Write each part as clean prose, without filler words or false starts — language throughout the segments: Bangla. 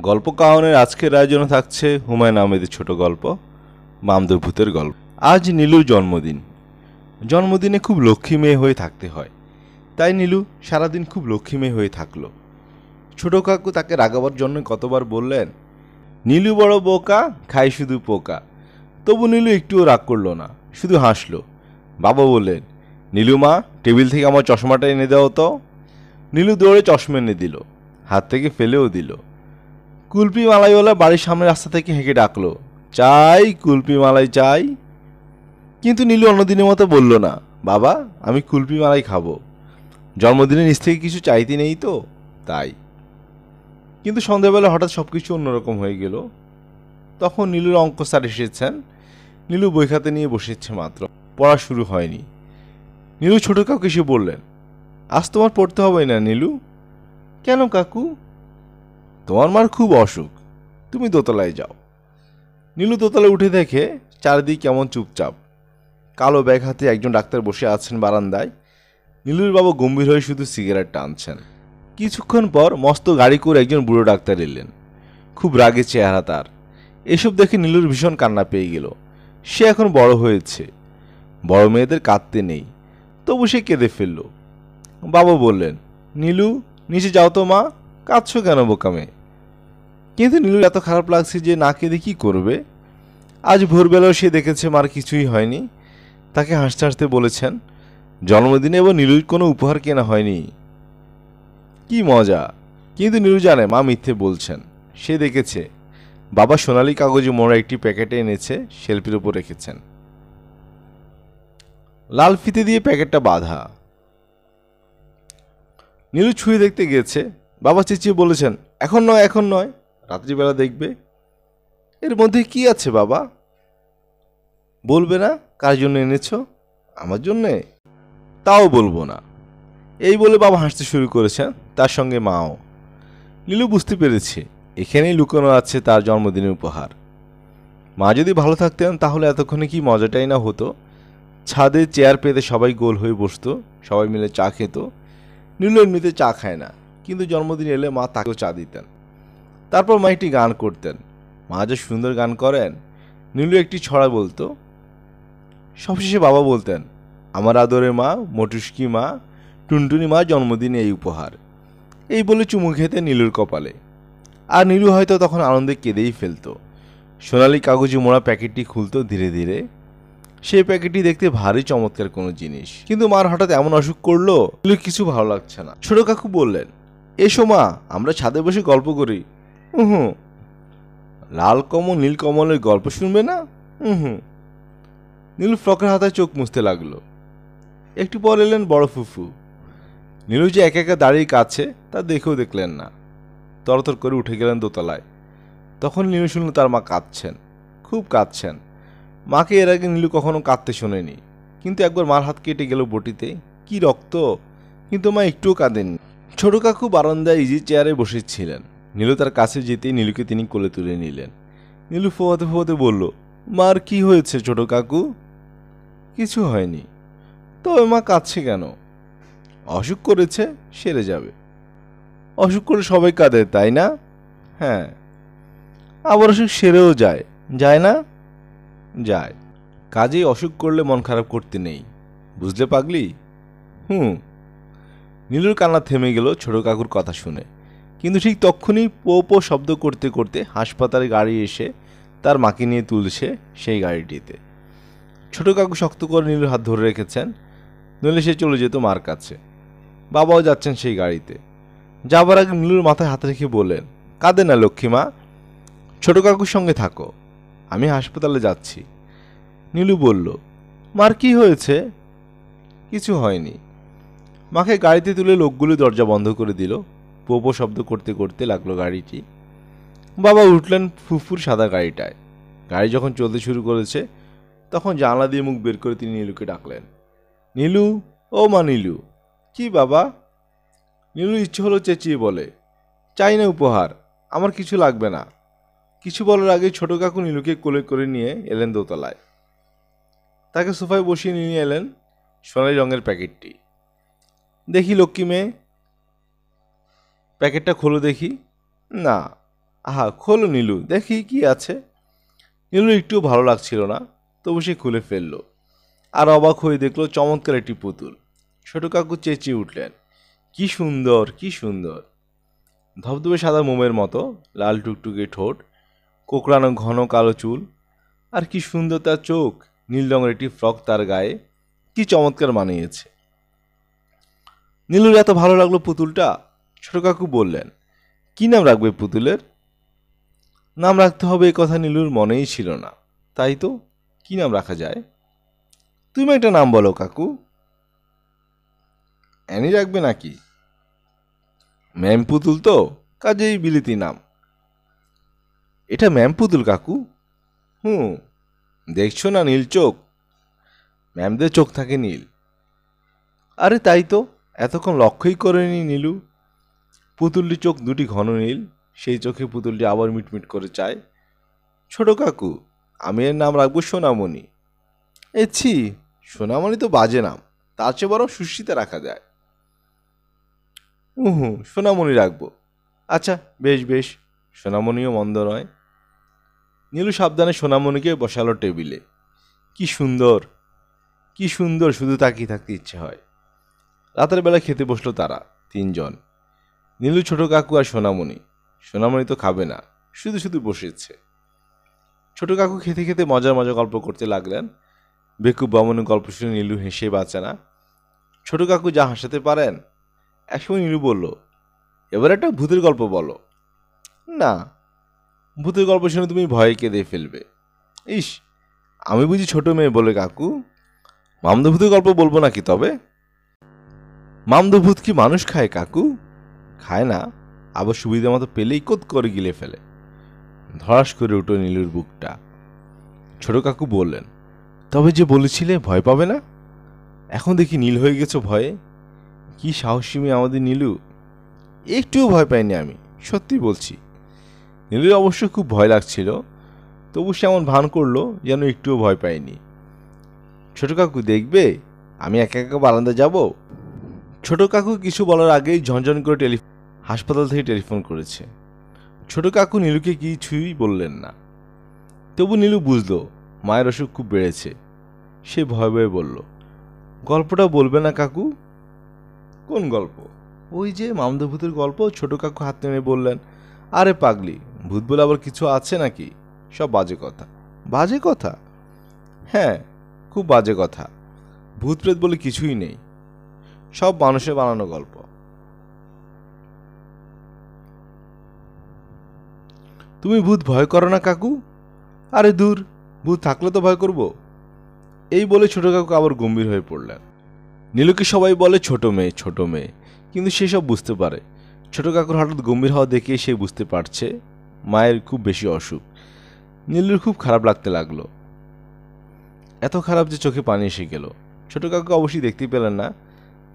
গল্প কাহনের আজকের আয়োজনে থাকছে হুমায়ুন আহমেদের ছোট গল্প মামদো ভূতের গল্প। আজ নীলুর জন্মদিন। জন্মদিনে খুব লক্ষ্মী মেয়ে হয়ে থাকতে হয়, তাই নীলু সারাদিন খুব লক্ষ্মী মেয়ে হয়ে থাকলো। ছোট কাকু তাকে রাগাবার জন্য কতবার বললেন, নীলু বড় বোকা, খাই শুধু পোকা। তবু নীলু একটুও রাগ করলো না, শুধু হাসলো। বাবা বললেন, নীলু মা, টেবিল থেকে আমার চশমাটা এনে দাও তো। নীলু দৌড়ে চশমা এনে দিল, হাত থেকে ফেলেও দিল। কুলপি মালাইওয়ালা বাড়ির সামনের রাস্তা থেকে হেঁকে ডাকলো, চাই কুলপি মালাই চাই। কিন্তু নীলু অন্যদিনের মতো বলল না, বাবা আমি কুলপি মালাই খাবো, জন্মদিনে নিজ থেকে কিছু চাইতে নেই তো, তাই। কিন্তু সন্ধ্যাবেলা হঠাৎ সব কিছু অন্যরকম হয়ে গেল। তখন নীলুর অঙ্ক স্যার এসেছেন। নীলু বই খাতা নিয়ে বসেছে মাত্র, পড়া শুরু হয়নি। নীলু ছোট কাকু এসে বললেন, আজ তোমার পড়তে হবে না নীলু। কেন কাকু? তোমার মার খুব অসুখ, তুমি দোতলায় যাও। নীলু দোতলায় উঠে দেখে চারিদিক কেমন চুপচাপ। কালো ব্যাগ হাতে একজন ডাক্তার বসে আছেন বারান্দায়। নীলুর বাবা গম্ভীর হয়ে শুধু সিগারেট টানছেন। কিছুক্ষণ পর মস্ত গাড়ি করে একজন বুড়ো ডাক্তার এলেন। খুব রাগে চেহারা তার। এসব দেখে নীলুর ভীষণ কান্না পেয়ে গেল। সে এখন বড় হয়েছে, বড় মেয়েদের কাঁদতে নেই, তবু সে কেঁদে ফেলল। বাবা বললেন, নীলু নিচে যাও তো মা, কাঁদছো কেন বোকা মেয়ে? কিন্তু নীলুর এত খারাপ লাগছে যে না কেঁদে কী করবে। আজ ভোরবেলাও সে দেখেছে মার কিছুই হয়নি। তাকে হাসতে হাসতে বলেছেন, জন্মদিনে এবার নীলুর কোনো উপহার কেনা হয়নি। কি মজা! কিন্তু নীলু জানে মা মিথ্যে বলছেন। সে দেখেছে বাবা সোনালি কাগজে মোড়া একটি প্যাকেটে এনেছে, শেলফের উপর রেখেছেন। লাল ফিতে দিয়ে প্যাকেটটা বাঁধা। নীলু ছুঁয়ে দেখতে গিয়েছে। বাবা চেঁচিয়ে বলেছেন, এখন নয়, এখন নয়, রাত্রিবেলা দেখবে। এর মধ্যে কি আছে বাবা? বলবে না কার জন্য এনেছো? আমার জন্যে? তাও বলবো না। এই বলে বাবা হাসতে শুরু করেছেন, তার সঙ্গে মাও। নীলু বুঝতে পেরেছে এখানেই লুকানো আছে তার জন্মদিনের উপহার। মা যদি ভালো থাকতেন তাহলে এতক্ষণে কি মজাটাই না হতো। ছাদে চেয়ার পেতে সবাই গোল হয়ে বসতো, সবাই মিলে চা খেত। নীলু এমনিতে চা খায় না, কিন্তু জন্মদিন এলে মা তাকেও চা দিতেন। তারপর মা একটি গান করতেন। মা যে সুন্দর গান করেন। নীলু একটি ছড়া বলতো। সবশেষে বাবা বলতেন, আমার আদরে মা, মটুস্কি মা, টুনটুনি মা জন্মদিনে এই উপহার। এই বলে চুমু খেতে নীলুর কপালে। আর নীলু হয়তো তখন আনন্দে কেঁদেই ফেলতো। সোনালি কাগজে মোড়া প্যাকেটটি খুলতো ধীরে ধীরে। সেই প্যাকেটটি দেখতে ভারী চমৎকার কোনো জিনিস। কিন্তু মার হঠাৎ এমন অসুখ করলো, নীলুর কিছু ভালো লাগছে না। ছোট কাকু বললেন, এসো মা, আমরা ছাদে বসে গল্প করি। হুম। লাল কমল নীল কমলের গল্প শুনবে না? হুম। নীলু ফ্রকের হাতায় চোখ মুছতে লাগলো। একটু পর এলেন বড় ফুফু। নীলু যে একা একা দাঁড়িয়ে কাছে তা দেখেও দেখলেন না। তরতর করে উঠে গেলেন দোতলায়। তখন নীলু শুনল তার মা কাঁদছেন, খুব কাঁদছেন। মাকে এর আগে নীলু কখনো কাঁদতে শোনেনি। কিন্তু একবার মার হাত কেটে গেল বটিতে, কি রক্ত! কিন্তু মা একটুও কাঁদেননি। ছোট কাকু বারান্দায় ইজি চেয়ারে বসেছিলেন। নীলু তার কাছে যেতেই নীলুকে তিনি কোলে তুলে নিলেন। নীলু ফোয়াতে ফোয়াতে বলল, মার কি হয়েছে ছোট কাকু? কিছু হয়নি। তবে মা কাঁদছে কেন? অসুখ করেছে, সেরে যাবে। অসুখ করে সবাই কাঁদে, তাই না? হ্যাঁ। আবার অসুখ সেরেও যায়, যায় না? যায়। কাজেই অসুখ করলে মন খারাপ করতে নেই, বুঝলে পাগলি? নীলুর কান্না থেমে গেল ছোট কাকুর কথা শুনে। কিন্তু ঠিক তক্ষুনি পো পো শব্দ করতে করতে হাসপাতালে গাড়ি এসে তার মাকে নিয়ে তুলছে সেই গাড়িটিতে। ছোট কাকু শক্ত করে নীলুর হাত ধরে রেখেছেন, নইলে সে চলে যেত মার কাছে। বাবাও যাচ্ছেন সেই গাড়িতে। যাবার আগে নীলুর মাথায় হাত রেখে বললেন, কাঁদে না লক্ষ্মীমা, ছোট কাকুর সঙ্গে থাকো, আমি হাসপাতালে যাচ্ছি। নীলু বলল, মার কি হয়েছে? কিছু হয়নি। মাকে গাড়িতে তুলে লোকগুলো দরজা বন্ধ করে দিল। পোপো শব্দ করতে করতে লাগলো গাড়িটি। বাবা উঠলেন ফুফুর সাদা গাড়িটায়। গাড়ি যখন চলতে শুরু করেছে তখন জানলা দিয়ে মুখ বের করে তিনি নীলুকে ডাকলেন, নীলু, ও মা নীলু। কি বাবা? নীলু ইচ্ছে হলো চেঁচিয়ে বলে, চাই না উপহার, আমার কিছু লাগবে না। কিছু বলার আগে ছোট কাকু নীলুকে কোলে করে নিয়ে এলেন দোতলায়। তাকে সোফায় বসিয়ে নিয়ে এলেন সোনালি রঙের প্যাকেটটি। দেখি লক্ষ্মী মেয়ে, প্যাকেটটা খোলো দেখি। না, আহা, খোলো নীলু, দেখি কি আছে। নীলু একটু ভালো লাগছিল না, তবু সে খুলে ফেললো। আর অবাক হয়ে দেখলো চমৎকার একটি পুতুল। ছোট কাকু চেঁচিয়ে উঠলেন, কি সুন্দর, কি সুন্দর! ধবধবে সাদা মোমের মতো, লাল টুকটুকে ঠোঁট, কোকড়ানো ঘন কালো চুল, আর কি সুন্দর তার চোখ! নীল রঙের একটি ফ্রক তার গায়ে, কি চমৎকার মানিয়েছে! নীলুর এত ভালো লাগলো পুতুলটা। ছোট কাকু বললেন, কি নাম রাখবে পুতুলের? নাম রাখতে হবে এ কথা নীলুর মনেই ছিল না। তাই তো, কি নাম রাখা যায়? তুমি একটা নাম বলো কাকু। অ্যানি রাখবে নাকি? ম্যাম পুতুল তো, কাজেই বিলিতি নাম। এটা ম্যাম পুতুল কাকু? হুম, দেখছো না নীল চোখ? ম্যামদের চোখ থাকে নীল। আরে তাই তো, এতক্ষণ লক্ষ্যই করেনি নীলু। পুতুলটি চোখ দুটি ঘন নীল, সেই চোখে পুতুলটি আবার মিটমিট করে চায়। ছোট কাকু, আমি এর নাম রাখবো সোনামণি। ছি, সোনামণি তো বাজে নাম, তার চেয়ে বরং সুশীতে রাখা যায়। হুম, সোনামণি রাখবো। আচ্ছা, বেশ বেশ, সোনামণিও মন্দ নয়। নীলু সাবধানে সোনামণিকে বসালো টেবিলে। কি সুন্দর, কি সুন্দর, শুধু তাকিয়ে থাকতে ইচ্ছে হয়। রাতের বেলা খেতে বসলো তারা তিনজন, নীলু, ছোট কাকু আর সোনামণি। সোনামণি তো খাবে না, শুধু শুধু বসেছে। ছোট কাকু খেতে খেতে মজার মজা গল্প করতে লাগলেন। বেকুব বামনের গল্প শুনে নীলু হেসে বাঁচে না। ছোট কাকু যা হাসাতে পারেন। একসময় নীলু বলল, এবার একটা ভূতের গল্প বলো। না, ভূতের গল্প শুনে তুমি ভয়ে কেঁদে ফেলবে। ইস, আমি বুঝি ছোট মেয়ে বলে কাকু? মামদো ভূতের গল্প বলবো নাকি তবে? মামদো ভূত কি মানুষ খায় কাকু? খায় না, আবার সুবিধা মতো পেলেই কোত করে গিলে ফেলে। ধরাস করে উঠল নীলুর বুকটা। ছোট কাকু বললেন, তবে যে বলেছিলে ভয় পাবে না, এখন দেখি নীল হয়ে গেছো ভয়ে। কি সাহসী মেয়ে আমাদের নীলু! একটুও ভয় পাইনি আমি, সত্যি বলছি। নীলুর অবশ্য খুব ভয় লাগছিল, তবু সে এমন ভান করলো যেন একটুও ভয় পায়নি। ছোট কাকু দেখবে, আমি একা একা বারান্দা যাব? ছোট কাকু কিছু বলার আগেই ঝনঝন করে হাসপাতাল থেকে টেলিফোন করেছে। ছোট কাকু নীলুকে কিছুই বললেন না। তবু নীলু বুঝলো মায়ের অসুখ খুব বেড়েছে। সে ভয়ে ভয়ে বলল, গল্পটা বলবে না কাকু? কোন গল্প? ওই যে মামদো ভূতের গল্প। ছোট কাকু হাত নেমে বললেন, আরে পাগলি, ভূত বলে আবার কিছু আছে নাকি? সব বাজে কথা। বাজে কথা? হ্যাঁ, খুব বাজে কথা। ভূত প্রেত বলে কিছুই নেই, সব মানুষের বানানো গল্প। তুমি ভূত ভয় করো না কাকু? আরে দূর, ভূত থাকলে তো ভয় করব। এই বলে ছোট কাকু আবার গম্ভীর হয়ে পড়লেন। নীলুকে সবাই বলে ছোট মেয়ে, ছোট মেয়ে, কিন্তু সে সব বুঝতে পারে। ছোট কাকুর হঠাৎ গম্ভীর হওয়া দেখে সে বুঝতে পারছে মায়ের খুব বেশি অসুখ। নীলুর খুব খারাপ লাগতে লাগলো, এত খারাপ যে চোখে পানি এসে গেল। ছোট কাকু অবশ্যই দেখতে পেলেন না,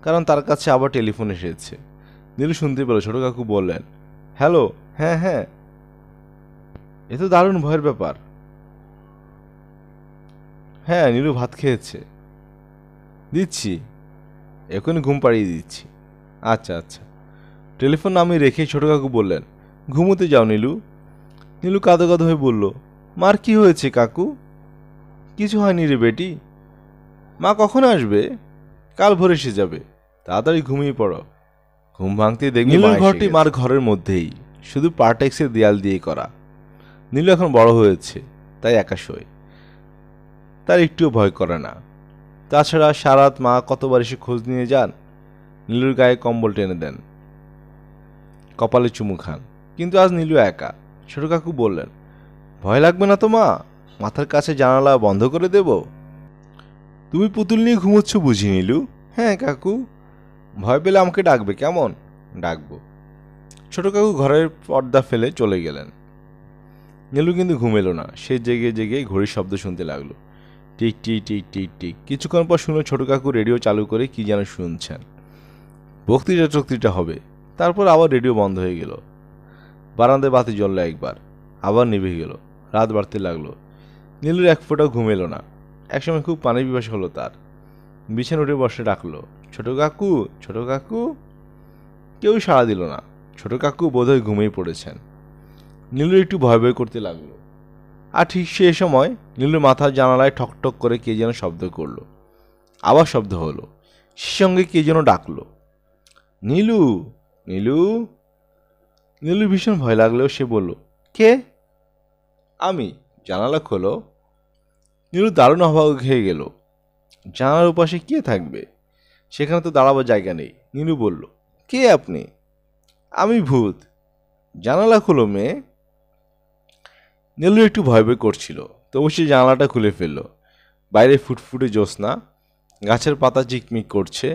কারণ তার কাছে আবার টেলিফোন এসেছে। নীলু শুনতে পেল ছোট কাকু বললেন, হ্যালো, হ্যাঁ হ্যাঁ, এ তো দারুণ ভয়ের ব্যাপার। হ্যাঁ, নীলু ভাত খেয়েছে। দিচ্ছি, এখনই ঘুম পাড়িয়ে দিচ্ছি। আচ্ছা আচ্ছা। টেলিফোন নামিয়ে রেখে ছোট কাকু বললেন, ঘুমোতে যাও নীলু। নীলু কাঁদো কাঁদো হয়ে বলল, মার কি হয়েছে কাকু? কিছু হয়নি রে বেটি। মা কখন আসবে? কাল ভোর এসে যাবে, তাড়াতাড়ি ঘুমিয়ে পড়ো। ঘুম ভাঙতে দেখি নীলুর ঘরটি মার ঘরের মধ্যেই, শুধু পার্টেক্সের দেয়াল দিয়ে করা। নীলু এখন বড় হয়েছে, তাই একা শোয়, তার একটুও ভয় করে না। তাছাড়া সারাত মা কতবার এসে খোঁজ নিয়ে যান, নীলুর গায়ে কম্বল টেনে দেন, কপালে চুমু খান। কিন্তু আজ নীলু একা। ছোট কাকু বললেন, ভয় লাগবে না তো মা? মাথার কাছে জানালা বন্ধ করে দেব? তুমি পুতুল নিয়ে ঘুমোচ্ছ বুঝি নীলু? হ্যাঁ কাকু। ভয় পেলে আমাকে ডাকবে কেমন? ডাকবো। ছোট কাকু ঘরের পর্দা ফেলে চলে গেলেন। নীলু কিন্তু ঘুমেলো না, সে জেগে জেগে ঘড়ির শব্দ শুনতে লাগলো, tick tick tick tick tick. কিছুক্ষণ পর শুনে ছোট কাকু রেডিও চালু করে কি যেন শুনছেন। বক্তৃতা টক্তৃতা হবে। তারপর আবার রেডিও বন্ধ হয়ে গেল। বারান্দায় বাতি জ্বললো একবার, আবার নিভে গেল। রাত বাড়তে লাগলো। নীলুর এক ফোঁটাও ঘুম এলো না। একসময় খুব পানি পিপাসা হলো তার। বিছানা উঠে বসে ডাকলো, ছোট কাকু, ছোট কাকু। কেউ সাড়া দিল না। ছোট কাকু বোধহয় ঘুমিয়ে পড়েছেন। নীলুর একটু ভয় ভয় করতে লাগলো। আর ঠিক সেই সময় নীলুর মাথার জানালায় ঠকঠক করে কে যেন শব্দ করলো। আবার শব্দ হলো, সে সঙ্গে কে যেন ডাকলো, নীলু, নীলু। নীলুর ভীষণ ভয় লাগলেও সে বলল, কে? আমি। জানালা খোলো। নীলু দারুণ অবাক হয়ে গেল। জানালার ওপাশে কে থাকবে? সেখানে তো দাঁড়াবার জায়গা নেই। নীলু বলল, কে আপনি? আমি ভূত। জানালা খোলো মেয়ে। নীলু একটু ভয় ভয় করছিল, তবু সে জানালাটা খুলে ফেলল। বাইরে ফুটফুটে জ্যোৎস্না, গাছের পাতা চিকমিক করছে।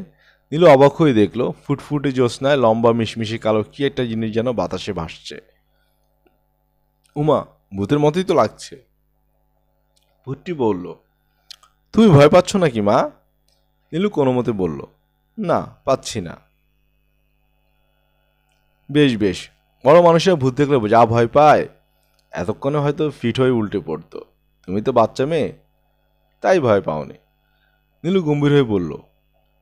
নীলু অবাক হয়ে দেখল ফুটফুটে জ্যোৎস্নায় লম্বা মিশমিশে কালো কি একটা জিনিস যেন বাতাসে ভাসছে। উমা, ভূতের মতোই তো লাগছে। ভূতটি বলল, তুমি ভয় পাচ্ছ নাকি মা? নীলু কোনো মতে বলল, না, পাচ্ছি না। বেশ বেশ, বড় মানুষেরা ভূত দেখলে যা ভয় পায়, এতক্ষণে হয়তো ফিট হয়ে উল্টে পড়তো। তুমি তো বাচ্চা মেয়ে, তাই ভয় পাওনি। নীলু গম্ভীর হয়ে বলল,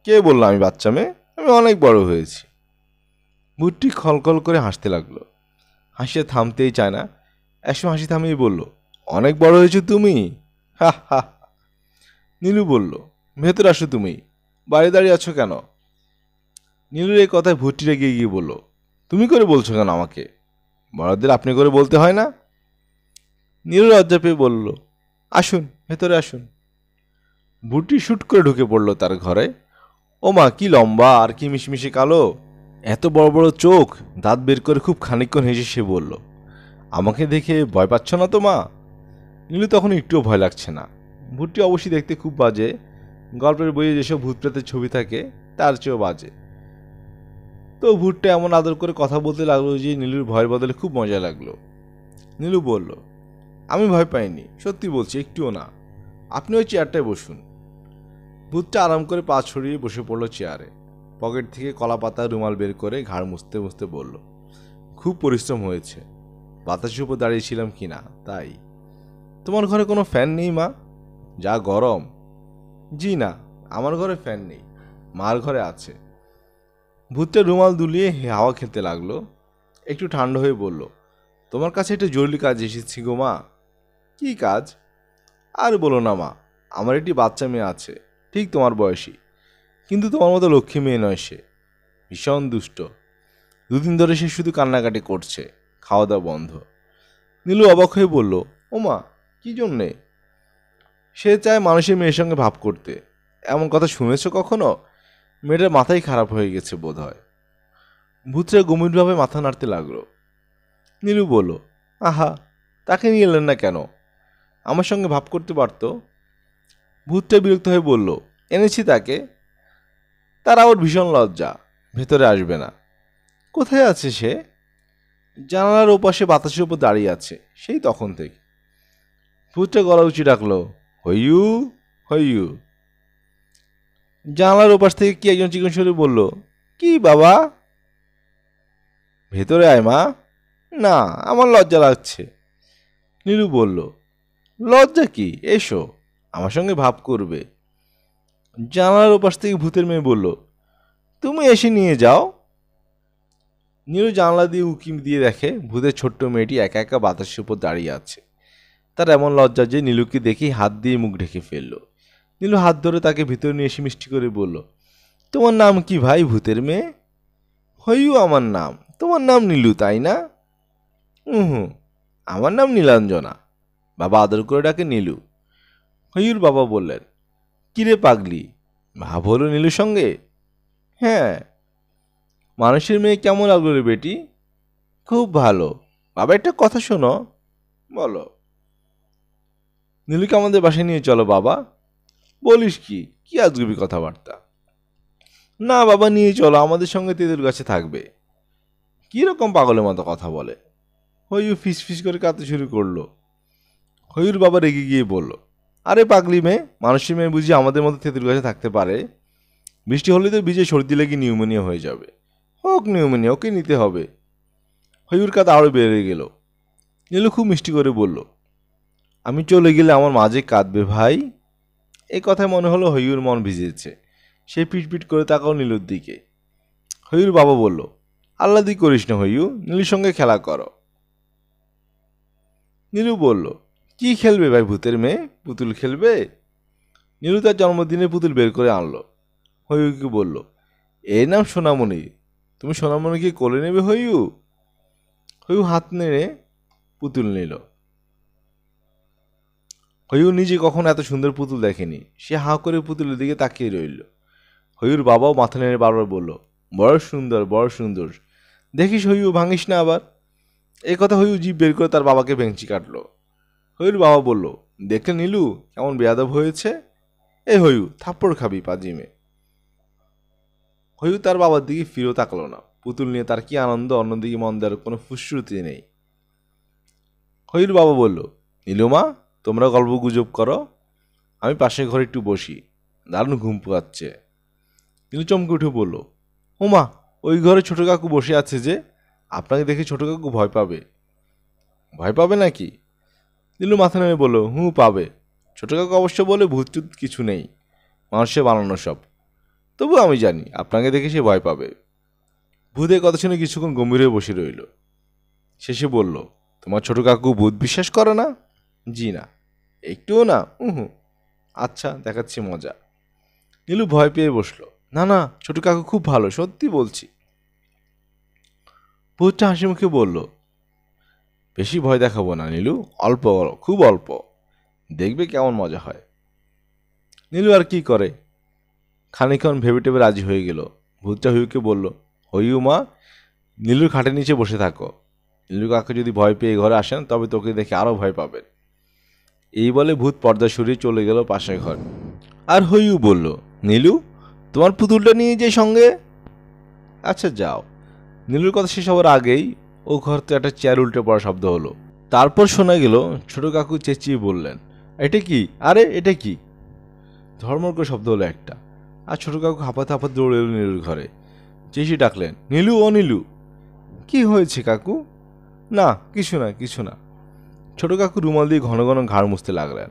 কে বললো আমি বাচ্চা মেয়ে? আমি অনেক বড় হয়েছি। ভূতটি খলখল করে হাসতে লাগলো। হাসিয়ে থামতেই চায় না। একসময় হাসি থামিয়ে বলল, অনেক বড় হয়েছো তুমি? হা হা। নীলু বলল, ভেতরে আসো তুমি, বাইরে দাঁড়িয়ে আছো কেন? নীলুর এই কথায় ভূতটি রেগে গিয়ে বলল, তুমি করে বলছো কেন আমাকে? বড়দের আপনি করে বলতে হয় না? নীলু লজ্জা পেয়ে বলল, আসুন, ভেতরে আসুন। ভূতটি শুট করে ঢুকে পড়ল তার ঘরে। ও মা, কি লম্বা আর কি মিশমিশে কালো! এত বড় বড় চোখ, দাঁত বের করে খুব খানিকক্ষণ হেসে সে বলল, আমাকে দেখে ভয় পাচ্ছ না তো মা? নীলু তখন একটুও ভয় লাগছে না। ভূতটি অবশ্যই দেখতে খুব বাজে, গল্পের বইয়ে যেসব ভূত প্রেতের ছবি থাকে তার চেয়েও বাজে। তো ভূতটা এমন আদর করে কথা বলতে লাগলো যে নীলুর ভয়ের বদলে খুব মজা লাগলো। নীলু বলল, আমি ভয় পাইনি, সত্যি বলছি, একটুও না। আপনি ওই চেয়ারটায় বসুন। ভূতটা আরাম করে পা ছড়িয়ে বসে পড়ল চেয়ারে। পকেট থেকে কলা পাতা রুমাল বের করে ঘাড় মুছতে মুছতে বলল, খুব পরিশ্রম হয়েছে, বাতাসের উপর দাঁড়িয়েছিলাম কিনা তাই। তোমার ঘরে কোনো ফ্যান নেই মা? যা গরম। জি না, আমার ঘরে ফ্যান নেই, মার ঘরে আছে। ভূতটা রুমাল দুলিয়ে হাওয়া খেতে লাগলো। একটু ঠান্ডা হয়ে বলল, তোমার কাছে একটা জরুরি কাজ এসেছি গো মা। কি কাজ? আর বলো না মা, আমার একটি বাচ্চা মেয়ে আছে, ঠিক তোমার বয়সী, কিন্তু তোমার মতো লক্ষ্মী মেয়ে নয় সে। ভীষণ দুষ্ট। দুদিন ধরে সে শুধু কান্নাকাটি করছে, খাওয়া দাওয়া বন্ধ। নীলু অবাক হয়ে বলল, ও মা, কি জন্যে? সে চায় মানুষের মেয়ের সঙ্গে ভাব করতে। এমন কথা শুনেছ কখনো? মেয়েটার মাথাই খারাপ হয়ে গেছে বোধ হয়। ভূতরা গম্ভীরভাবে মাথা নাড়তে লাগলো। নীলু বলল, আহা, তাকে নিয়ে এলেন না কেন? আমার সঙ্গে ভাব করতে পারতো। ভূতটা বিরক্ত হয়ে বলল, এনেছি তাকে। তার আবার ভীষণ লজ্জা, ভেতরে আসবে না। কোথায় আছে সে? জানালার ওপাশে বাতাসের উপর দাঁড়িয়ে আছে সেই তখন থেকে। ভূতটা গলা উঁচি ডাকলো, হইয়ু, হইয়ু। জানালার ওপাশ থেকে কি একজন চিকন সুরে বলল, কি বাবা? ভেতরে আয় মা। না, আমার লজ্জা লাগছে। নীলু বলল, লজ্জা কি, এসো, আমার সঙ্গে ভাব করবে। জানালার ওপাশ থেকে ভূতের মেয়ে বলল, তুমি এসে নিয়ে যাও। নীলু জানলা দিয়ে উকি দিয়ে দেখে ভূতের ছোট্ট মেয়েটি একা একা বাতাসের উপর দাঁড়িয়ে আছে। তার এমন লজ্জা যে নীলুকে দেখেই হাত দিয়ে মুখ ঢেকে ফেলল। নীলু হাত ধরে তাকে ভিতরে নিয়ে এসে মিষ্টি করে বলল, তোমার নাম কি ভাই ভূতের মেয়ে? হইউ আমার নাম। তোমার নাম নীলু তাই না? হুম, আমার নাম নীলাঞ্জনা। বাবা আদর করে ডাকে নীলু। হইউর বাবা বললেন, কিরে পাগলি, ভাব হলো নীলুর সঙ্গে? হ্যাঁ। মানুষের মেয়ে কেমন লাগলো রে বেটি? খুব ভালো। বাবা একটা কথা শোনো। বলো। নীলুকে আমাদের বাসায় নিয়ে চলো বাবা। বলিস কি, কি আজগুবি কথাবার্তা। না বাবা, নিয়ে চলো, আমাদের সঙ্গে তেঁতুল গাছে থাকবে। কিরকম পাগলের মতো কথা বলে। হইউ ফিস ফিস করে কাঁদতে শুরু করলো। হইউর বাবা রেগে গিয়ে বলল, আরে পাগলি মেয়ে, মানুষের মেয়ে বুঝি আমাদের মতো তেঁতুল গাছে থাকতে পারে? বৃষ্টি হলে তো ভিজে সর্দি লেগে নিউমোনিয়া হয়ে যাবে। হোক নিউমোনিয়া, ওকে নিতে হবে। হইউর কাঁধ আরও বেড়ে গেল। নীলু খুব মিষ্টি করে বলল, আমি চলে গেলে আমার মাঝে কাঁদবে ভাই। এই কথায় মনে হলো হইউর মন ভিজেছে। সে পিটপিট করে তাকাও নীলুর দিকে। হইউর বাবা বলল, আহ্লাদি করিস না হইউ, নীলুর সঙ্গে খেলা করো। নীলু বলল, কি খেলবে ভাই ভূতের মেয়ে, পুতুল খেলবে? নীলু তার জন্মদিনে পুতুল বের করে আনলো। হইউকে বলল, এর নাম সোনামণি, তুমি সোনামণিকে কোলে নেবে হইউ? হইউ হাত নেড়ে পুতুল নিল। হইউ নিজে কখনো এত সুন্দর পুতুল দেখেনি। সে হাঁ করে পুতুলের দিকে তাকিয়ে রইল। হইউর বাবাও মাথা নেড়ে বারবার বলল, বড় সুন্দর, বড় সুন্দর, দেখিস হইউ ভাঙিস না আবার। এই কথা হইউ জিভ বের করে তার বাবাকে ভেঙচি কাটলো। হইউর বাবা বলল, দেখলে নীলু কেমন বেয়াদব হয়েছে? এ হইউ, থাপ্পড় খাবি পাজিমে। হইউ তার বাবার দিকে ফিরেও তাকালো না। পুতুল নিয়ে তার কি আনন্দ, অন্যদিকে মন দেওয়ার কোনো ফুসরুতি নেই। হইউর বাবা বলল, নীলুমা, তোমরা গল্প গুজব করো, আমি পাশের ঘরে একটু বসি, দারুণ ঘুম পাচ্ছে। নীলু চমকে উঠে বলল, ওমা, ওই ঘরে ছোট কাকু বসে আছে যে, আপনাকে দেখে ছোট কাকু ভয় পাবে। ভয় পাবে নাকি? নীলু মাথা নেমে বলল, পাবে। ছোট কাকু অবশ্য বলে ভূত টুত কিছু নেই, মানুষের বানানো সব। তবু আমি জানি আপনাকে দেখে সে ভয় পাবে। ভূতের কথা শুনে কিছুক্ষণ গম্ভীর হয়ে বসে রইল। শেষে বলল, তোমার ছোট কাকু ভূত বিশ্বাস করে না? জি না। একটুও না? আচ্ছা, দেখাচ্ছি মজা। নীলু ভয় পেয়ে বসলো। না না, ছোট কাকু খুব ভালো, সত্যি বলছি। ভূতটা হাসি মুখে বলল, বেশি ভয় দেখাবো না নীলু, অল্প, খুব অল্প, দেখবে কেমন মজা হয়। নীলু আর কি করে, খানিকক্ষণ ভেবে টেবে রাজি হয়ে গেল। ভূতটা হইউকে বলল, হইউ মা, নীলুর খাটের নিচে বসে থাকো। নীলু কাকু যদি ভয় পেয়ে ঘরে আসেন তবে তোকে দেখে আরও ভয় পাবেন। এই বলে ভূত পর্দা সরিয়ে চলে গেল পাশের ঘর। আর হইউ বলল, নীলু, তোমার পুতুলটা নিয়ে যাই সঙ্গে। আচ্ছা যাও। নীলুর কথা শেষ হওয়ার আগেই ও ঘর থেকে একটা চেয়ার উল্টে পড়া শব্দ হলো। তারপর শোনা গেল ছোট কাকু চেঁচিয়ে বললেন, এটা কি? আরে এটা কি? ধর্মর্গ শব্দ হলো একটা। আর ছোট কাকু হাঁপাতে হাঁপাতে দৌড়ে এলো নীলুর ঘরে। চেঁচিয়ে ডাকলেন, নীলু, ও নীলু। কি হয়েছে কাকু? না, কিছু না, কিছু না। ছোট কাকু রুমাল দিয়ে ঘন ঘন ঘাড় মুছতে লাগলেন।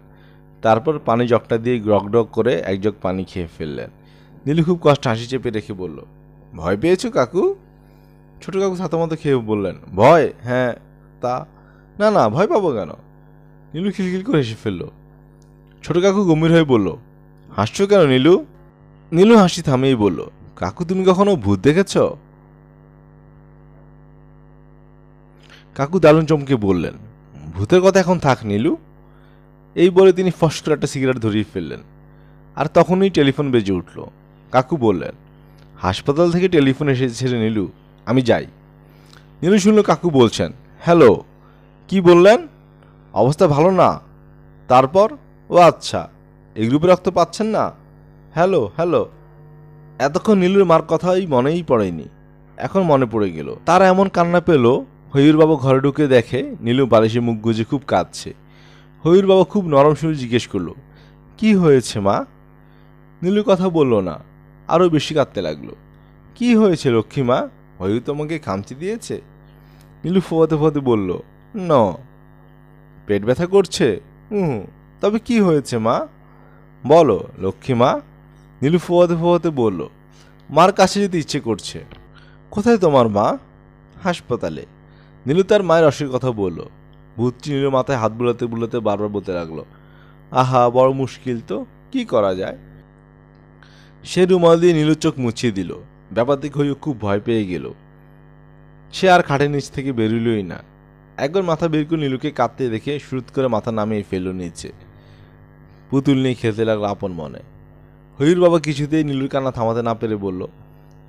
তারপর পানি জগটা দিয়ে গ্রক ডক করে এক জগ পানি খেয়ে ফেললেন। নীলু খুব কষ্ট হাসি চেপে রেখে বলল, ভয় পেয়েছো কাকু? ছোট কাকু ছাতা মতো খেয়ে বললেন, ভয়? হ্যাঁ। তা? না না, ভয় পাবো কেন? নীলু খিলখিল করে হেসে ফেলল। ছোট কাকু গম্ভীর হয়ে বলল, হাসছো কেন নীলু? নীলু হাসি থামিয়েই বলল, কাকু তুমি কখনো ভূত দেখেছ? কাকু দারুণ চমকে বললেন, ভূতের কথা এখন থাক নীলু। এই বলে তিনি ফস করে একটা সিগারেট ধরিয়ে ফেললেন। আর তখনই টেলিফোন বেজে উঠল। কাকু বললেন, হাসপাতাল থেকে টেলিফোন এসেছে রে নীলু, আমি যাই। নীলু শুনল কাকু বলছেন, হ্যালো, কি বললেন? অবস্থা ভালো না? তারপর? ও আচ্ছা, এই গ্রুপে রক্ত পাচ্ছেন না? Hello hello. এতক্ষণ নীলুর মার কথাই মনেই পড়েনি, এখন মনে পড়ে গেল। তারা এমন কান্না পেল, হইউর বাবা ঘরে ঢুকে দেখে নীলু বালিশে মুখ গুজে খুব কাঁদছে। হইউর বাবা খুব নরম সুরে জিজ্ঞেস করলো, কি হয়েছে মা? নীলু কথা বলল না, আরও বেশি কাঁদতে লাগলো। কি হয়েছে লক্ষ্মী মা, হইউ তোমাকে খামচি দিয়েছে? নীলু ফোয়াতে ফোয়াতে বলল, ন। পেট ব্যথা করছে? তবে কি হয়েছে মা, বলো লক্ষ্মী মা। নীলু ফোয়াতে ফোয়াতে বলল, মার কাছে যেতে ইচ্ছে করছে। কোথায় তোমার মা? হাসপাতালে। নীলু তার মায়ের অসুখের কথা বলল। ভূতটি নীলুর মাথায় হাত বুলাতে বুলাতে বারবার বলতে লাগলো, আহা, বড় মুশকিল তো, কি করা যায়? সে রুমাল দিয়ে নীলুর চোখ মুছিয়ে দিল। ব্যাপার দেখে হইও খুব ভয় পেয়ে গেল। সে আর খাটের নিচ থেকে বেরোলই না। একবার মাথা বের করে নীলুকে কাঁদতে দেখে শুরুত করে মাথা নামিয়ে ফেলল নিচে। পুতুল নিয়ে খেলতে লাগলো আপন মনে। হইউর বাবা কিছুতেই নীলুর কান্না থামাতে না পেরে বলল,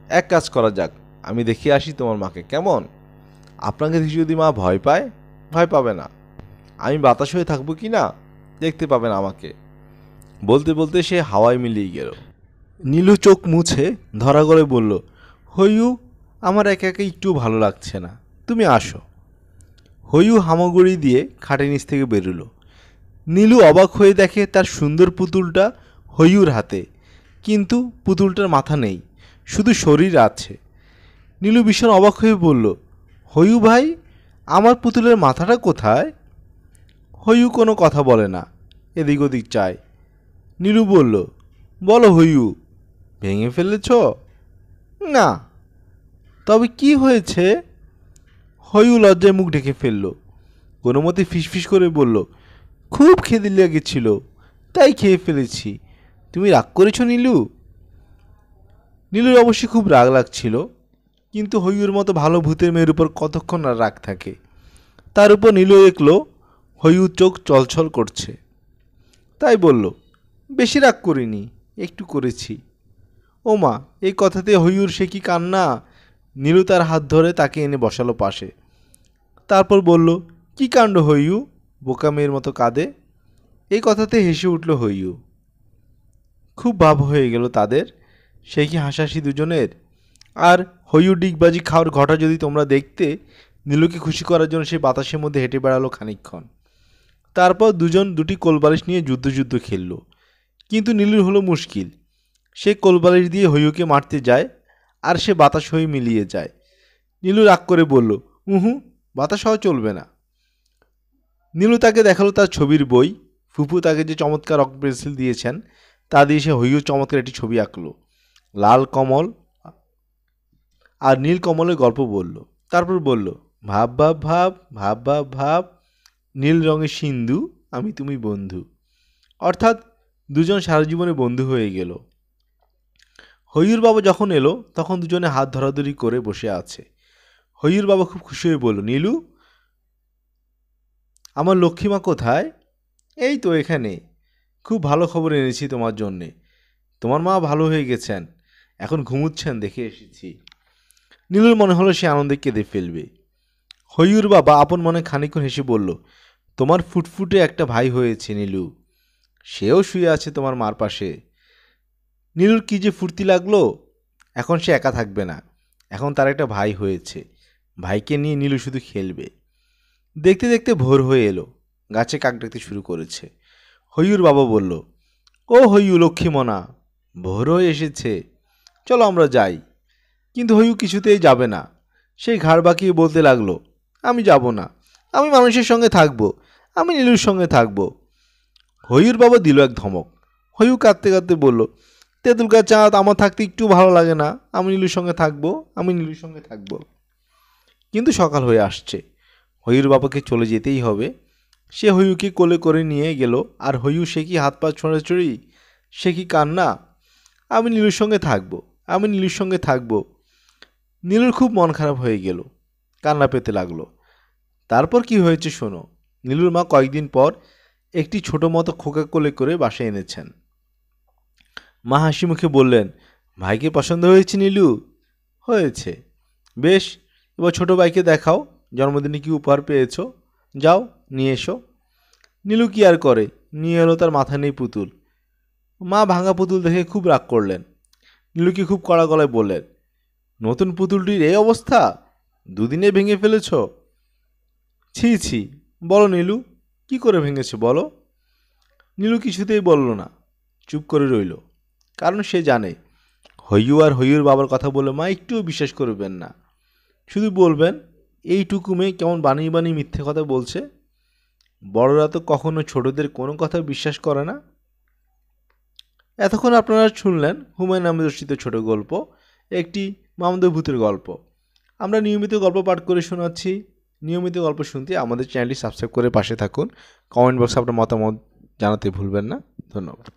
এক কাজ করা যাক, আমি দেখিয়ে আসি তোমার মাকে, কেমন? আপনাকে দেখে যদি মা ভয় পায়? ভয় পাবে না। আমি বাতাস হয়ে থাকবো কি না, দেখতে পাবেন আমাকে। বলতে বলতে সে হাওয়ায় মিলিয়ে গেল। নীলু চোখ মুছে ধরা করে বলল, হইউ, আমার একা একা একটু ভালো লাগছে না, তুমি আসো। হইউ হামাগুড়ি দিয়ে খাটের নিচ থেকে বেরোলো। নীলু অবাক হয়ে দেখে তার সুন্দর পুতুলটা হইউর হাতে, কিন্তু পুতুলটার মাথা নেই, শুধু শরীর আছে। নীলু ভীষণ অবাক হয়ে বলল, হইউ ভাই, আমার পুতুলের মাথাটা কোথায়? হইউ কোনো কথা বলে না, এদিক ওদিক চায়। নীলু বলল, বলো হইউ, ভেঙে ফেলেছ? না। তবে কি হয়েছে? হইউ লজ্জায় মুখ ঢেকে ফেলল। কোনো মতে ফিসফিস করে বলল, খুব খিদে লেগেছিল, তাই খেয়ে ফেলেছি। তুমি রাগ করেছো নীলু? নীলুর অবশ্যই খুব রাগ লাগছিল, কিন্তু হইউর মতো ভালো ভূতের মেয়ের উপর কতক্ষণ আর রাগ থাকে। তার উপর নীলু দেখলো হইউ চোখ চলছল করছে, তাই বলল, বেশি রাগ করিনি, একটু করেছি। ও মা, এই কথাতে হইউর সে কি কান্না! নীলু তার হাত ধরে তাকে এনে বসালো পাশে। তারপর বলল, কি কাণ্ড হইউ, বোকা মেয়ের মতো কাঁদে। এই কথাতে হেসে উঠল হইউ। খুব ভাব হয়ে গেল তাদের, সে কি হাসাহাসি দুজনের। আর হইউ ডিগবাজি খাওয়ার ঘটা যদি তোমরা দেখতে, নীলুকে খুশি করার জন্য সে বাতাসের মধ্যে হেঁটে বেড়ালো খানিকক্ষণ। তারপর দুজন দুটি কোলবালিশ নিয়ে যুদ্ধ খেলল। কিন্তু নীলুর হলো মুশকিল, সে কোলবালিশ দিয়ে হইউকে মারতে যায়, আর সে বাতাস হয়ে মিলিয়ে যায়। নীলু রাগ করে বলল, উহু, বাতাস হওয়া চলবে না। নীলু তাকে দেখালো তার ছবির বই। ফুপু তাকে যে চমৎকার রক পেন্সিল দিয়েছেন তা দিয়ে সে হইউর চমৎকার একটি ছবি আঁকলো। লাল কমল আর নীল কমলের গল্প বলল। তারপর বলল, ভাব ভাব ভাব ভাব ভাব ভাব, নীল রঙের সিন্ধু, আমি তুমি বন্ধু। অর্থাৎ দুজন সারা জীবনে বন্ধু হয়ে গেল। হইউর বাবা যখন এলো তখন দুজনে হাত ধরাধরি করে বসে আছে। হইউর বাবা খুব খুশি হয়ে বলল, নীলু, আমার লক্ষ্মীমা কোথায়? এই তো এখানে, খুব ভালো খবর এনেছি তোমার জন্যে। তোমার মা ভালো হয়ে গেছেন, এখন ঘুমুচ্ছেন দেখে এসেছি। নীলুর মনে হলো সে আনন্দে কেঁদে ফেলবে। হইউর বাবা আপন মনে খানিকক্ষণ হেসে বলল, তোমার ফুটফুটে একটা ভাই হয়েছে নীলু, সেও শুয়ে আছে তোমার মার পাশে। নীলুর কী যে ফুর্তি লাগলো, এখন সে একা থাকবে না, এখন তার একটা ভাই হয়েছে, ভাইকে নিয়ে নীলু শুধু খেলবে। দেখতে দেখতে ভোর হয়ে এলো, গাছে কাক ডাকতে শুরু করেছে। হইউর বাবা বলল, ও হইউ লক্ষ্মীমনা, ভোর হয়ে এসেছে, চলো আমরা যাই। কিন্তু হইউ কিছুতেই যাবে না, সেই ঘাড় বাঁকিয়ে বলতে লাগলো, আমি যাব না, আমি মানুষের সঙ্গে থাকবো, আমি নীলুর সঙ্গে থাকবো। হইউর বাবা দিল এক ধমক। হইউ কাঁদতে কাঁদতে বলল, তেঁতুল গাছ চাঁদ, আমার থাকতে একটু ভালো লাগে না, আমি নীলুর সঙ্গে থাকবো, আমি নীলুর সঙ্গে থাকবো। কিন্তু সকাল হয়ে আসছে, হইউর বাবাকে চলে যেতেই হবে। সে হইউকে কোলে করে নিয়ে গেল, আর হইউ সে কি হাত পা ছোঁড়াছুড়ি, সে কি কান্না, আমি নীলুর সঙ্গে থাকবো, আমি নীলুর সঙ্গে থাকবো। নীলুর খুব মন খারাপ হয়ে গেল, কান্না পেতে লাগলো। তারপর কি হয়েছে শোনো। নীলুর মা কয়েকদিন পর একটি ছোট মতো খোকা কোলে করে বাসায় এনেছেন। মা হাসি মুখে বললেন, ভাইকে পছন্দ হয়েছে নীলু? হয়েছে। বেশ, এবার ছোটো ভাইকে দেখাও, জন্মদিনে কি উপহার পেয়েছো, যাও নিয়ে এসো। নীলু কি আর করে, নিয়ে এলো তার মাথা নেই পুতুল। মা ভাঙা পুতুল দেখে খুব রাগ করলেন। নীলুকে খুব কড়া গলায় বললেন, নতুন পুতুলটির এই অবস্থা, দুদিনে ভেঙে ফেলেছ? ছি ছি, বলো নীলু, কি করে ভেঙেছে বলো। নীলু কিছুতেই বলল না, চুপ করে রইল, কারণ সে জানে হইউ আর হইউর বাবার কথা বলে মা একটুও বিশ্বাস করবেন না। শুধু বলবেন, এইটুকু মেয়ে কেমন বানিয়ে বানিয়ে মিথ্যে কথা বলছে। বড়রা তো কখনো ছোটদের কোনো কথা বিশ্বাস করে না। এতক্ষণ আপনারা শুনলেন হুমায়ুন আহমেদ রচিত ছোট গল্প, একটি মামুদের ভূতের গল্প। আমরা নিয়মিত গল্প পাঠ করে শোনাচ্ছি। নিয়মিত গল্প শুনতে আমাদের চ্যানেলটি সাবস্ক্রাইব করে পাশে থাকুন। কমেন্ট বক্সে আপনার মতামত জানাতে ভুলবেন না। ধন্যবাদ।